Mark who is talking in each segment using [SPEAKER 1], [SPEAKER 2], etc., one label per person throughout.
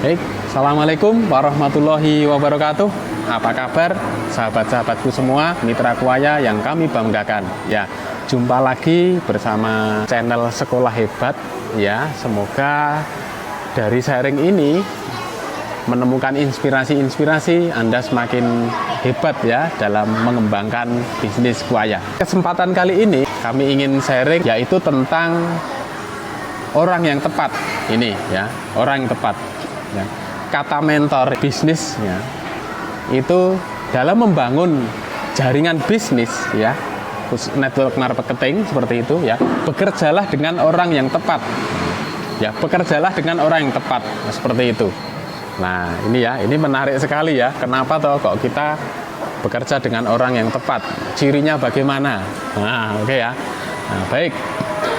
[SPEAKER 1] Baik, Assalamualaikum warahmatullahi wabarakatuh. Apa kabar sahabat-sahabatku semua, mitra kuaya yang kami banggakan. Ya, jumpa lagi bersama channel Sekolah Hebat. Ya, semoga dari sharing ini menemukan inspirasi-inspirasi Anda semakin hebat ya dalam mengembangkan bisnis kuaya. Kesempatan kali ini kami ingin sharing yaitu tentang orang yang tepat. Ini ya, orang yang tepat. Ya. Kata mentor bisnis ya, itu dalam membangun jaringan bisnis ya, network marketing seperti itu ya, bekerjalah dengan orang yang tepat ya, bekerjalah dengan orang yang tepat seperti itu. Nah ini ya, ini menarik sekali ya, kenapa toh kok kita bekerja dengan orang yang tepat, cirinya bagaimana. Nah oke ya, nah, baik,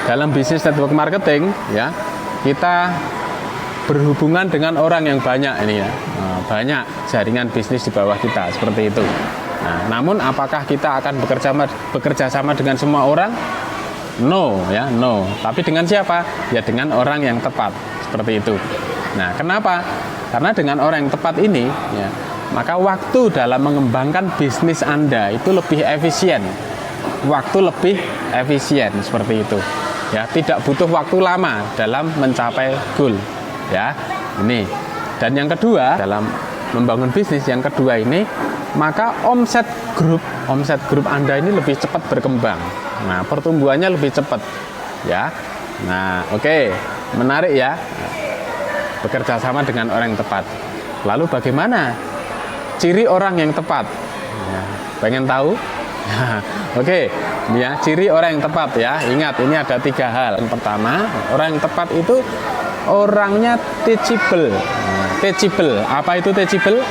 [SPEAKER 1] dalam bisnis network marketing ya, kita berhubungan dengan orang yang banyak ini ya, banyak jaringan bisnis di bawah kita seperti itu. Nah, namun apakah kita akan bekerja sama dengan semua orang? No ya, no. Tapi dengan siapa? Ya dengan orang yang tepat seperti itu. Nah, kenapa? Karena dengan orang yang tepat ini ya, maka waktu dalam mengembangkan bisnis Anda itu lebih efisien. Waktu lebih efisien seperti itu. Ya, tidak butuh waktu lama dalam mencapai goal. Ya, ini. Dan yang kedua, dalam membangun bisnis yang kedua ini, maka omset grup Anda ini lebih cepat berkembang. Nah, pertumbuhannya lebih cepat. Ya. Nah, oke. Menarik ya. Bekerja sama dengan orang yang tepat. Lalu bagaimana ciri orang yang tepat? Ya, pengen tahu? Oke, ya, ciri orang yang tepat ya. Ingat, ini ada 3 hal. Yang pertama, orang yang tepat itu orangnya teachable. Teachable, apa itu teachable?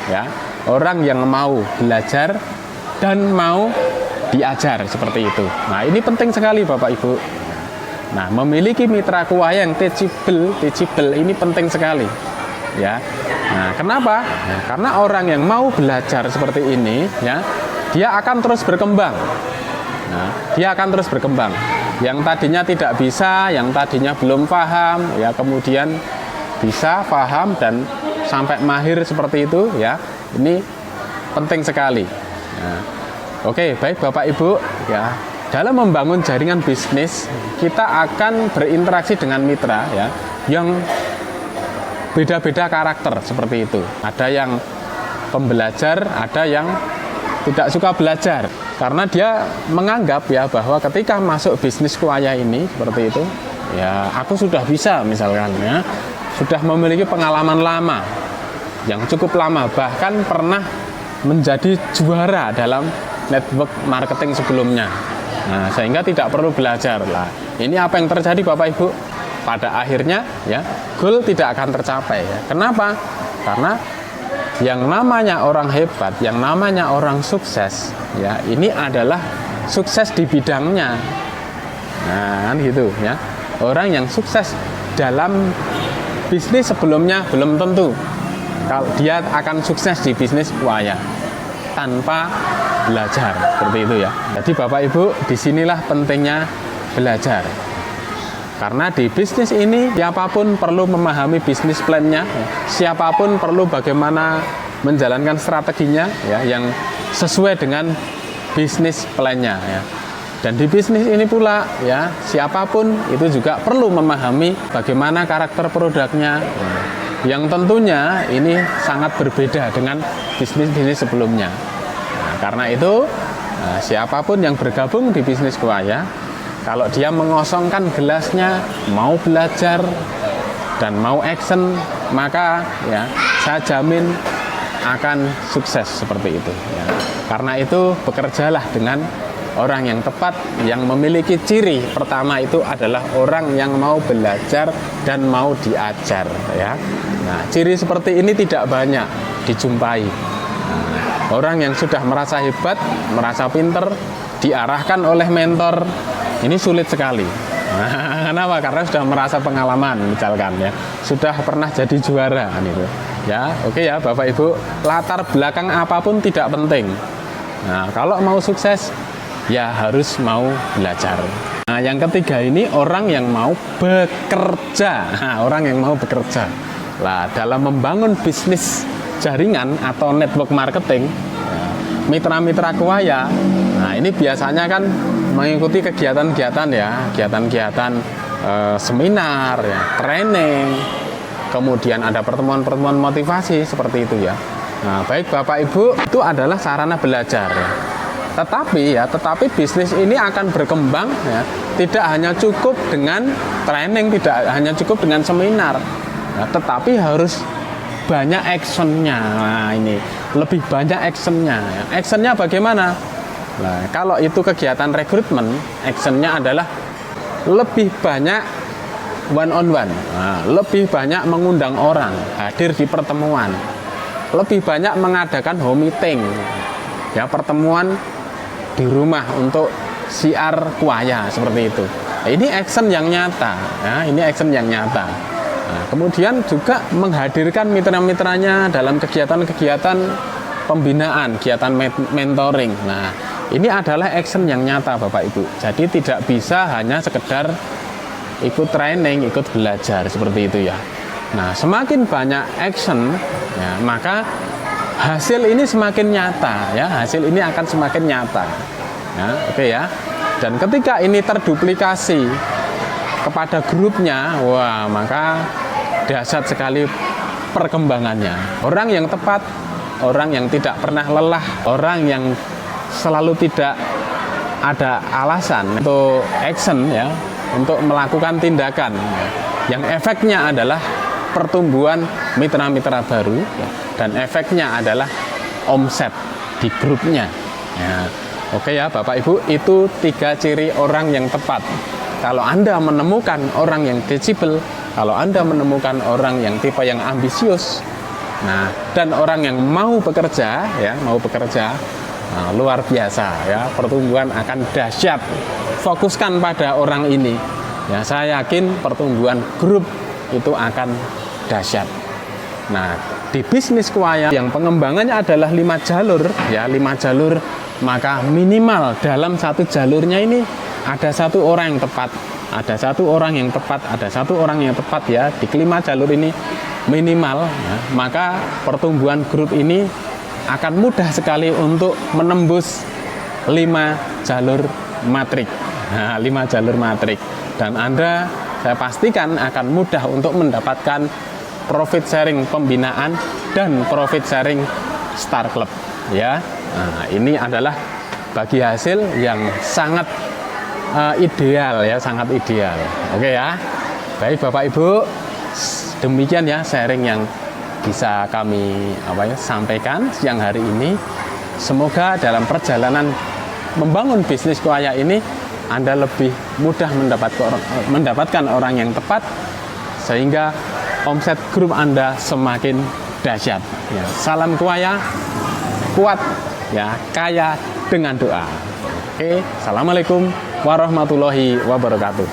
[SPEAKER 1] Ya, orang yang mau belajar dan mau diajar seperti itu. Nah, ini penting sekali Bapak Ibu. Nah, memiliki mitra kuaya yang teachable ini penting sekali. Ya. Nah, kenapa? Nah, karena orang yang mau belajar seperti ini ya, dia akan terus berkembang. Nah, dia akan terus berkembang. Yang tadinya tidak bisa, yang tadinya belum paham, ya kemudian bisa paham dan sampai mahir seperti itu, ya. Ini penting sekali. Nah, oke, baik Bapak Ibu, ya. Dalam membangun jaringan bisnis, kita akan berinteraksi dengan mitra, ya, yang beda-beda karakter seperti itu. Ada yang pembelajar, ada yang tidak suka belajar, karena dia menganggap ya bahwa ketika masuk bisnis kuaya ini seperti itu ya, aku sudah bisa misalkan ya, sudah memiliki pengalaman lama yang cukup lama, bahkan pernah menjadi juara dalam network marketing sebelumnya. Nah, sehingga tidak perlu belajar lah. Ini apa yang terjadi Bapak Ibu? Pada akhirnya ya, goal tidak akan tercapai ya. Kenapa? Karena yang namanya orang hebat, yang namanya orang sukses, ya ini adalah sukses di bidangnya. Nah, kan gitu ya. Orang yang sukses dalam bisnis sebelumnya belum tentu kalau dia akan sukses di bisnis kuaya tanpa belajar seperti itu ya. Jadi Bapak Ibu, disinilah pentingnya belajar. Karena di bisnis ini siapapun perlu memahami bisnis plan-nya, siapapun perlu bagaimana menjalankan strateginya ya, yang sesuai dengan bisnis plan-nya ya. Dan di bisnis ini pula ya, siapapun itu juga perlu memahami bagaimana karakter produknya, yang tentunya ini sangat berbeda dengan bisnis-bisnis sebelumnya. Nah, karena itu siapapun yang bergabung di bisnis kuaya, kalau dia mengosongkan gelasnya, mau belajar dan mau action, maka ya saya jamin akan sukses seperti itu. Ya. Karena itu bekerjalah dengan orang yang tepat, yang memiliki ciri pertama itu adalah orang yang mau belajar dan mau diajar. Ya. Nah, ciri seperti ini tidak banyak dijumpai. Nah, orang yang sudah merasa hebat, merasa pinter, diarahkan oleh mentor, ini sulit sekali. Nah, kenapa? Karena sudah merasa pengalaman misalkan ya, sudah pernah jadi juara kan itu. Ya, oke ya Bapak Ibu, latar belakang apapun tidak penting. Nah, kalau mau sukses ya harus mau belajar. Nah, yang ketiga ini orang yang mau bekerja. Nah, orang yang mau bekerja. Nah, dalam membangun bisnis jaringan atau network marketing, mitra-mitra kuaya, nah ini biasanya kan mengikuti kegiatan-kegiatan ya, kegiatan-kegiatan seminar, ya, training, kemudian ada pertemuan-pertemuan motivasi seperti itu ya. Nah, baik Bapak Ibu, itu adalah sarana belajar ya. Tetapi bisnis ini akan berkembang ya, tidak hanya cukup dengan training, tidak hanya cukup dengan seminar, ya, tetapi harus banyak actionnya. Nah, ini lebih banyak actionnya ya. Actionnya bagaimana? Nah, kalau itu kegiatan rekrutmen, actionnya adalah lebih banyak one on one, nah, lebih banyak mengundang orang hadir di pertemuan, lebih banyak mengadakan home meeting ya, pertemuan di rumah untuk siar kuaya seperti itu. Nah, ini action yang nyata ya, ini action yang nyata. Nah, kemudian juga menghadirkan mitra-mitranya dalam kegiatan-kegiatan pembinaan, kegiatan mentoring. Nah, ini adalah action yang nyata Bapak Ibu. Jadi tidak bisa hanya sekedar ikut training, ikut belajar seperti itu ya. Nah, semakin banyak action ya, maka hasil ini semakin nyata ya, hasil ini akan semakin nyata ya, oke ya. Dan ketika ini terduplikasi kepada grupnya, wah, maka dahsyat sekali perkembangannya. Orang yang tepat, orang yang tidak pernah lelah, orang yang selalu tidak ada alasan untuk action ya, untuk melakukan tindakan ya, yang efeknya adalah pertumbuhan mitra-mitra baru ya, dan efeknya adalah omset di grupnya ya. Oke ya Bapak Ibu, itu 3 ciri orang yang tepat. Kalau Anda menemukan orang yang teachable, kalau Anda menemukan orang yang tipe yang ambisius, nah, dan orang yang mau bekerja ya, mau bekerja, nah, luar biasa ya, pertumbuhan akan dahsyat. Fokuskan pada orang ini ya, saya yakin pertumbuhan grup itu akan dahsyat. Nah, di bisnis kuaya yang pengembangannya adalah 5 jalur ya, 5 jalur, maka minimal dalam satu jalurnya ini ada 1 orang yang tepat, ada 1 orang yang tepat, ada 1 orang yang tepat ya, di kelima jalur ini minimal ya, maka pertumbuhan grup ini akan mudah sekali untuk menembus 5 jalur matrik. Nah, 5 jalur matrik, dan Anda saya pastikan akan mudah untuk mendapatkan profit sharing pembinaan dan profit sharing Star Club ya. Nah, ini adalah bagi hasil yang sangat ideal ya, sangat ideal. Oke ya. Baik Bapak Ibu, demikian ya sharing yang bisa kami sampaikan siang hari ini. Semoga dalam perjalanan membangun bisnis kuaya ini Anda lebih mudah mendapatkan orang yang tepat, sehingga omset grup Anda semakin dahsyat ya. Salam kuaya, kuat ya, kaya dengan doa. Oke, assalamualaikum warahmatullahi wabarakatuh.